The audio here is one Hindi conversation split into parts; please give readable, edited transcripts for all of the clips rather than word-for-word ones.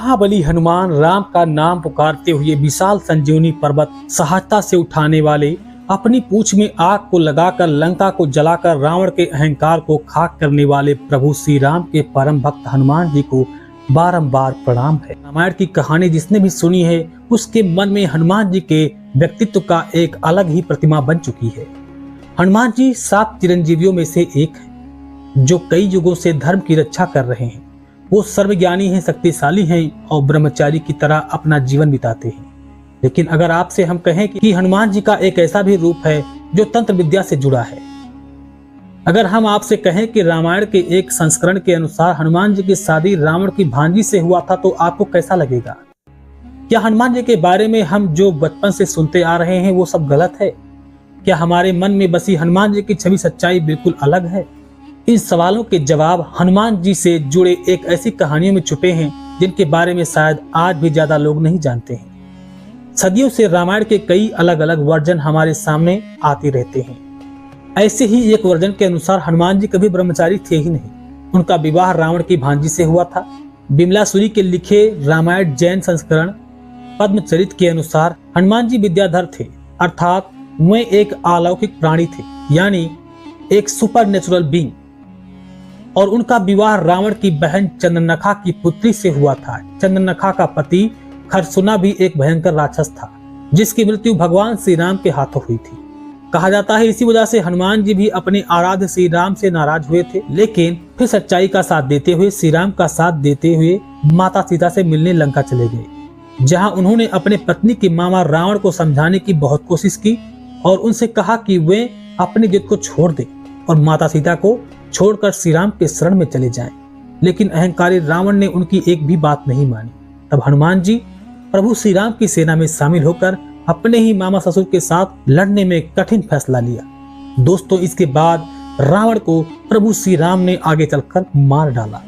महाबली हनुमान राम का नाम पुकारते हुए विशाल संजीवनी पर्वत सहायता से उठाने वाले, अपनी पूंछ में आग को लगाकर लंका को जलाकर रावण के अहंकार को खाक करने वाले प्रभु श्री राम के परम भक्त हनुमान जी को बारंबार प्रणाम है। रामायण की कहानी जिसने भी सुनी है उसके मन में हनुमान जी के व्यक्तित्व का एक अलग ही प्रतिमा बन चुकी है। हनुमान जी 7 चिरंजीवियों में से एक है जो कई युगों से धर्म की रक्षा कर रहे हैं। वो सर्वज्ञानी हैं, शक्तिशाली हैं और ब्रह्मचारी की तरह अपना जीवन बिताते हैं। लेकिन अगर आपसे हम कहें कि हनुमान जी का एक ऐसा भी रूप है जो तंत्र विद्या से जुड़ा है, अगर हम आपसे कहें कि रामायण के एक संस्करण के अनुसार हनुमान जी की शादी रावण की भांजी से हुआ था, तो आपको कैसा लगेगा? क्या हनुमान जी के बारे में हम जो बचपन से सुनते आ रहे हैं वो सब गलत है? क्या हमारे मन में बसी हनुमान जी की छवि सच्चाई बिल्कुल अलग है? इन सवालों के जवाब हनुमान जी से जुड़े एक ऐसी कहानियों में छुपे हैं जिनके बारे में शायद आज भी ज्यादा लोग नहीं जानते हैं। सदियों से रामायण के कई अलग अलग वर्जन हमारे सामने आते रहते हैं। ऐसे ही एक वर्जन के अनुसार हनुमान जी कभी ब्रह्मचारी थे ही नहीं। उनका विवाह रावण की भांजी से हुआ था। बिमलासुरी के लिखे रामायण जैन संस्करण पद्मचरित के अनुसार हनुमान जी विद्याधर थे, अर्थात वे एक अलौकिक प्राणी थे, यानी एक सुपर नेचुरल बीइंग। और उनका विवाह रावण की बहन चंद्रनखा की पुत्री से हुआ था। चंद्रनखा का पति खरसुना भी एक भयंकर राक्षस था जिसकी मृत्यु भगवान श्री राम के हाथों हुई थी। कहा जाता है इसी वजह से हनुमान जी भी अपने आराध्य श्री राम से नाराज हुए थे, लेकिन फिर सच्चाई का साथ देते हुए, श्री राम का साथ देते हुए माता सीता से मिलने लंका चले गए, जहां उन्होंने अपने पत्नी के मामा रावण को समझाने की बहुत कोशिश की और उनसे कहा कि वे अपनी जिद को छोड़ दें और माता सीता को छोड़कर श्री राम के शरण में चले जाएं। लेकिन अहंकारी रावण ने उनकी एक भी बात नहीं मानी। तब हनुमान जी प्रभु श्री राम की सेना में शामिल होकर अपने ही मामा ससुर के साथ लड़ने में कठिन फैसला लिया। दोस्तों, इसके बाद रावण को प्रभु श्री राम ने आगे चलकर मार डाला।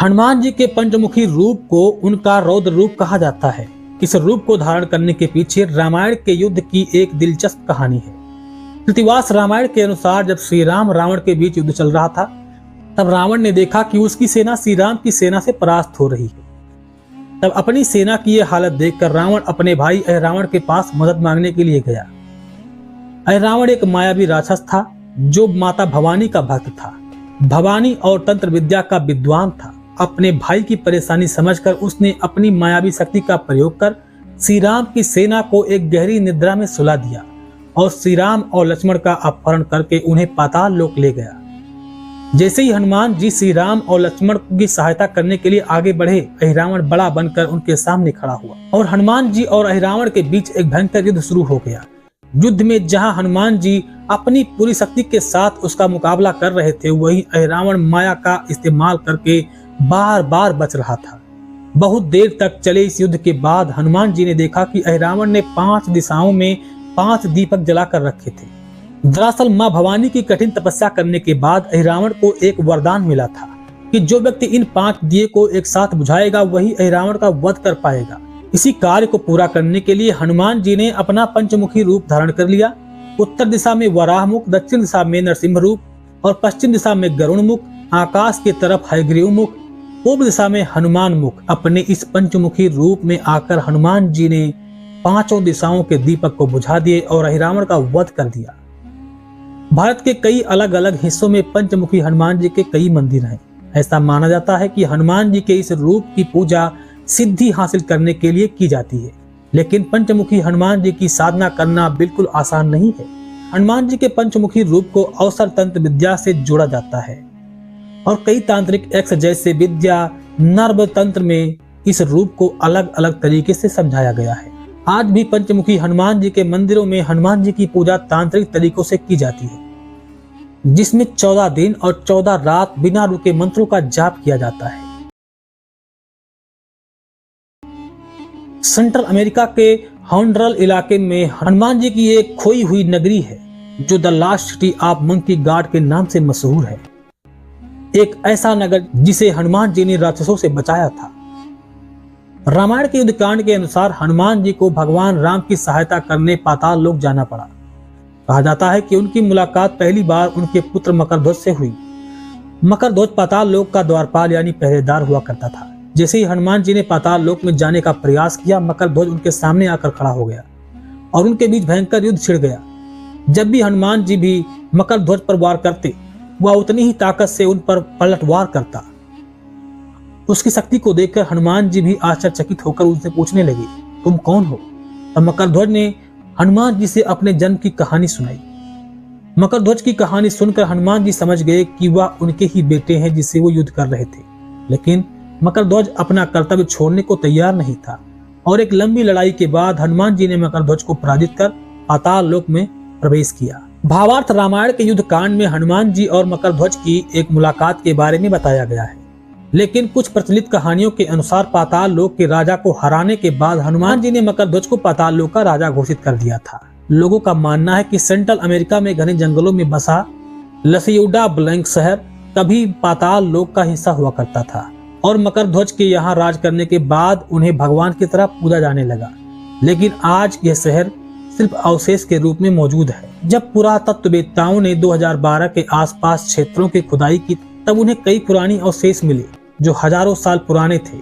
हनुमान जी के पंचमुखी रूप को उनका रौद्र रूप कहा जाता है। इस रूप को धारण करने के पीछे रामायण के युद्ध की एक दिलचस्प कहानी है। कृतिवास रामायण के अनुसार जब श्री राम रावण के बीच युद्ध चल रहा था, तब रावण ने देखा कि उसकी सेना श्री राम की सेना से परास्त हो रही है। तब अपनी सेना की यह हालत देखकर रावण अपने भाई अहिरावण के पास मदद मांगने के लिए गया। अहिरावण एक मायावी राक्षस था जो माता भवानी का भक्त था। भवानी और तंत्र विद्या का विद्वान था। अपने भाई की परेशानी समझकर उसने अपनी मायावी शक्ति का प्रयोग कर श्री राम की सेना को एक गहरी निद्रा में सुला दिया और श्री राम और लक्ष्मण का अपहरण करके उन्हें पाताल लोक ले गया। जैसे ही हनुमान जी श्री राम और लक्ष्मण की सहायता करने के लिए आगे बढ़े, अहिरावण बड़ा बनकर उनके सामने खड़ा हुआ और हनुमान जी और अहिरावण के बीच एक भयंकर युद्ध शुरू हो गया। युद्ध में जहां हनुमान जी अपनी पूरी शक्ति के साथ उसका मुकाबला कर रहे थे, वहीं अहिरावण माया का इस्तेमाल करके बार बार बच रहा था। बहुत देर तक चले इस युद्ध के बाद हनुमान जी ने देखा कि अहिरावण ने 5 दिशाओं में 5 दीपक जलाकर रखे थे। दरअसल मां भवानी की कठिन तपस्या करने के बाद अहिरावण को एक वरदान मिला था कि जो व्यक्ति इन 5 दिए को एक साथ बुझाएगा वही अहिरावण का वध कर पाएगा। इसी कार्य को पूरा करने के लिए हनुमान जी ने अपना पंचमुखी रूप धारण कर लिया। उत्तर दिशा में वराह मुख, दक्षिण दिशा में नरसिंह रूप और पश्चिम दिशा में गरुण मुख, आकाश की तरफ हयग्रीव मुख, पूर्व दिशा में हनुमान मुख। अपने इस पंचमुखी रूप में आकर हनुमान जी ने 5 दिशाओं के दीपक को बुझा दिए और अहिरावण का वध कर दिया। भारत के कई अलग अलग हिस्सों में पंचमुखी हनुमान जी के कई मंदिर हैं। ऐसा माना जाता है कि हनुमान जी के इस रूप की पूजा सिद्धि हासिल करने के लिए की जाती है, लेकिन पंचमुखी हनुमान जी की साधना करना बिल्कुल आसान नहीं है। हनुमान जी के पंचमुखी रूप को अवसर तंत्र विद्या से जोड़ा जाता है और कई तांत्रिक एक्स जैसे विद्या नर्व तंत्र में इस रूप को अलग अलग तरीके से समझाया गया है। आज भी पंचमुखी हनुमान जी के मंदिरों में हनुमान जी की पूजा तांत्रिक तरीकों से की जाती है, जिसमें 14 दिन और 14 रात बिना रुके मंत्रों का जाप किया जाता है। सेंट्रल अमेरिका के हॉन्डरल इलाके में हनुमान जी की एक खोई हुई नगरी है जो the last city of monkey God के नाम से मशहूर है। एक ऐसा नगर जिसे हनुमान जी ने राक्षसों से बचाया था। रामायण के युद्धकांड के अनुसार हनुमान जी को भगवान राम की सहायता करने पाताल लोक जाना पड़ा। कहा जाता है कि उनकी मुलाकात पहली बार उनके पुत्र मकरध्वज से हुई। मकरध्वज पाताल लोक का द्वारपाल यानी पहरेदार हुआ करता था। जैसे ही हनुमान जी ने पाताल लोक में जाने का प्रयास किया, मकरध्वज उनके सामने आकर खड़ा हो गया और उनके बीच भयंकर युद्ध छिड़ गया। जब भी हनुमान जी भी मकरध्वज पर वार करते, वह उतनी ही ताकत से उन पर पलटवार करता। उसकी शक्ति को देखकर हनुमान जी भी आश्चर्यचकित होकर उनसे पूछने लगे, तुम कौन हो? तब मकरध्वज ने हनुमान जी से अपने जन्म की कहानी सुनाई। मकरध्वज की कहानी सुनकर हनुमान जी समझ गए कि वह उनके ही बेटे हैं जिससे वो युद्ध कर रहे थे। लेकिन मकरध्वज अपना कर्तव्य छोड़ने को तैयार नहीं था और एक लंबी लड़ाई के बाद हनुमान जी ने मकरध्वज को पराजित कर पाताल लोक में प्रवेश किया। भावार्थ रामायण के युद्ध कांड में हनुमान जी और मकरध्वज की एक मुलाकात के बारे में बताया गया है। लेकिन कुछ प्रचलित कहानियों के अनुसार पाताल लोक के राजा को हराने के बाद हनुमान जी ने मकरध्वज को पाताल लोक का राजा घोषित कर दिया था। लोगों का मानना है कि सेंट्रल अमेरिका में घने जंगलों में बसा लसियूडा ब्लैंक शहर कभी पाताल लोक का हिस्सा हुआ करता था और मकरध्वज के यहाँ राज करने के बाद उन्हें भगवान की तरह पूजा जाने लगा। लेकिन आज यह शहर सिर्फ अवशेष के रूप में मौजूद है। जब पुरातत्ववेत्ताओं ने 2012 के आसपास क्षेत्रों की खुदाई की, तब उन्हें कई पुरानी अवशेष मिले जो हजारों साल पुराने थे।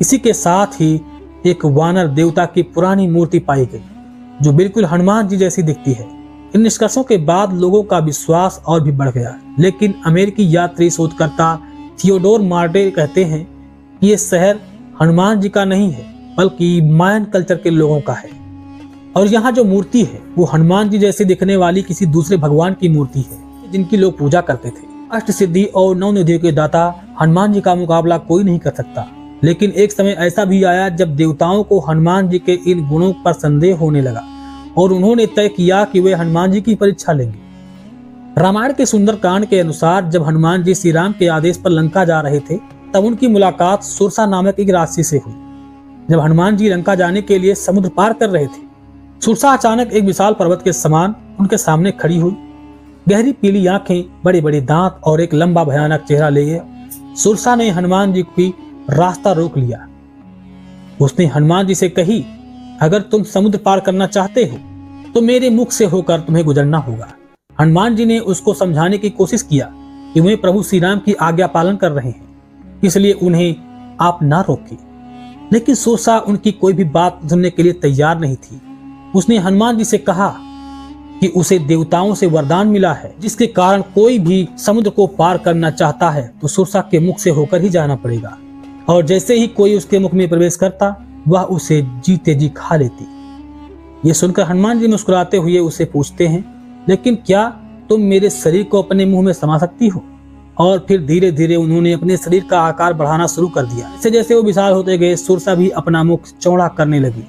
इसी के साथ ही एक वानर देवता की पुरानी मूर्ति पाई गई जो बिल्कुल हनुमान जी जैसी दिखती है। इन निष्कर्षों के बाद लोगों का विश्वास और भी बढ़ गया। लेकिन अमेरिकी यात्री शोधकर्ता थियोडोर मार्टे कहते हैं कि यह शहर हनुमान जी का नहीं है बल्कि मायन कल्चर के लोगों का है और यहाँ जो मूर्ति है वो हनुमान जी जैसे दिखने वाली किसी दूसरे भगवान की मूर्ति है जिनकी लोग पूजा करते थे। अष्ट सिद्धि और 9 निधियों के दाता हनुमान जी का मुकाबला कोई नहीं कर सकता। लेकिन एक समय ऐसा भी आया जब देवताओं को हनुमान जी के इन गुणों पर संदेह होने लगा और उन्होंने तय किया कि वे हनुमान जी की परीक्षा लेंगे। रामायण के सुंदर कांड के अनुसार जब हनुमान जी श्री राम के आदेश पर लंका जा रहे थे, तब उनकी मुलाकात सुरसा नामक एक राक्षसी से हुई। जब हनुमान जी लंका जाने के लिए समुद्र पार कर रहे थे, सुरसा अचानक एक विशाल पर्वत के समान उनके सामने खड़ी हुई। गहरी पीली आंखें, बड़े बड़े दांत और एक लंबा भयानक चेहरा लिए सुरसा ने हनुमान जी की रास्ता रोक लिया। उसने हनुमान जी से कही, अगर तुम समुद्र पार करना चाहते हो तो मेरे मुख से होकर तुम्हें गुजरना होगा। हनुमान जी ने उसको समझाने की कोशिश किया कि वे प्रभु श्री राम की आज्ञा पालन कर रहे हैं, इसलिए उन्हें आप ना रोकें। लेकिन सुरसा उनकी कोई भी बात सुनने के लिए तैयार नहीं थी। उसने हनुमान जी से कहा कि उसे देवताओं से वरदान मिला है जिसके कारण कोई भी समुद्र को पार करना चाहता है तो सुरसा के मुख से होकर ही जाना पड़ेगा, और जैसे ही कोई उसके मुख में प्रवेश करता वह उसे जीते जी खा लेती। ये सुनकर हनुमान जी मुस्कुराते हुए उसे पूछते हैं, लेकिन क्या तुम मेरे शरीर को अपने मुंह में समा सकती हो? और फिर धीरे धीरे उन्होंने अपने शरीर का आकार बढ़ाना शुरू कर दिया। जैसे जैसे वो विशाल होते गए, सुरसा भी अपना मुख चौड़ा करने लगी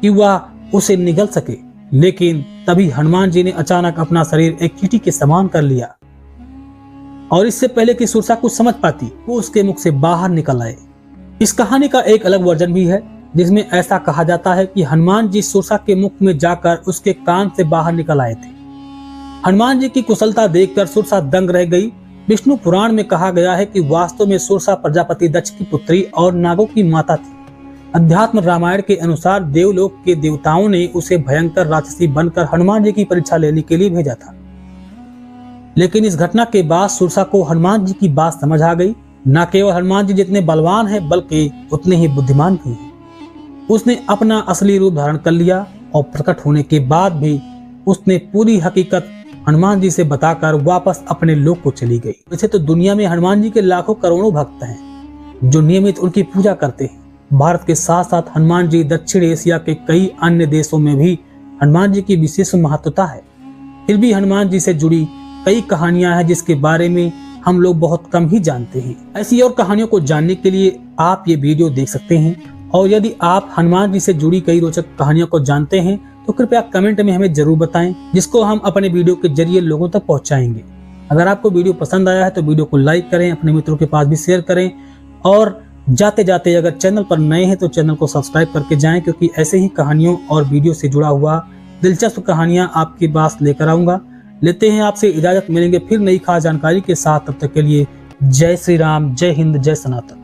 कि वह उसे निगल सके। लेकिन तभी हनुमान जी ने अचानक अपना शरीर एक चींटी के समान कर लिया और इससे पहले कि सुरसा कुछ समझ पाती, वो उसके मुख से बाहर निकल आए। इस कहानी का एक अलग वर्जन भी है जिसमें ऐसा कहा जाता है कि हनुमान जी सुरसा के मुख में जाकर उसके कान से बाहर निकल आए थे। हनुमान जी की कुशलता देखकर सुरसा दंग रह गई। विष्णु पुराण में कहा गया है कि वास्तव में सुरसा प्रजापति दक्ष की पुत्री और नागों की माता थी। अध्यात्म रामायण के अनुसार देवलोक के देवताओं ने उसे भयंकर राक्षसी बनकर हनुमान जी की परीक्षा लेने के लिए भेजा था। लेकिन इस घटना के बाद सुरसा को हनुमान जी की बात समझ आ गई। न केवल हनुमान जी जितने बलवान हैं बल्कि उतने ही बुद्धिमान भी हैं। उसने अपना असली रूप धारण कर लिया और प्रकट होने के बाद भी उसने पूरी हकीकत हनुमान जी से बताकर वापस अपने लोक को चली गई। वैसे तो दुनिया में हनुमान जी के लाखों करोड़ों भक्त हैं जो नियमित उनकी पूजा करते हैं। भारत के साथ साथ हनुमान जी दक्षिण एशिया के कई अन्य देशों में भी हनुमान जी की विशेष महत्वता है। फिर भी हनुमान जी से जुड़ी कई कहानियां हैं जिसके बारे में हम लोग बहुत कम ही जानते हैं। ऐसी और कहानियों को जानने के लिए आप ये वीडियो देख सकते हैं। और यदि आप हनुमान जी से जुड़ी कई रोचक कहानियों को जानते हैं तो कृपया कमेंट में हमें जरूर बताएं, जिसको हम अपने वीडियो के जरिए लोगों तक पहुंचाएंगे। अगर आपको वीडियो पसंद आया है तो वीडियो को लाइक करें, अपने मित्रों के पास भी शेयर करें और जाते जाते अगर चैनल पर नए हैं तो चैनल को सब्सक्राइब करके जाएं, क्योंकि ऐसे ही कहानियों और वीडियो से जुड़ा हुआ दिलचस्प कहानियां आपके पास लेकर आऊंगा। लेते हैं आपसे इजाजत, मिलेंगे फिर नई खास जानकारी के साथ। तब तक के लिए जय श्री राम, जय हिंद, जय सनातन।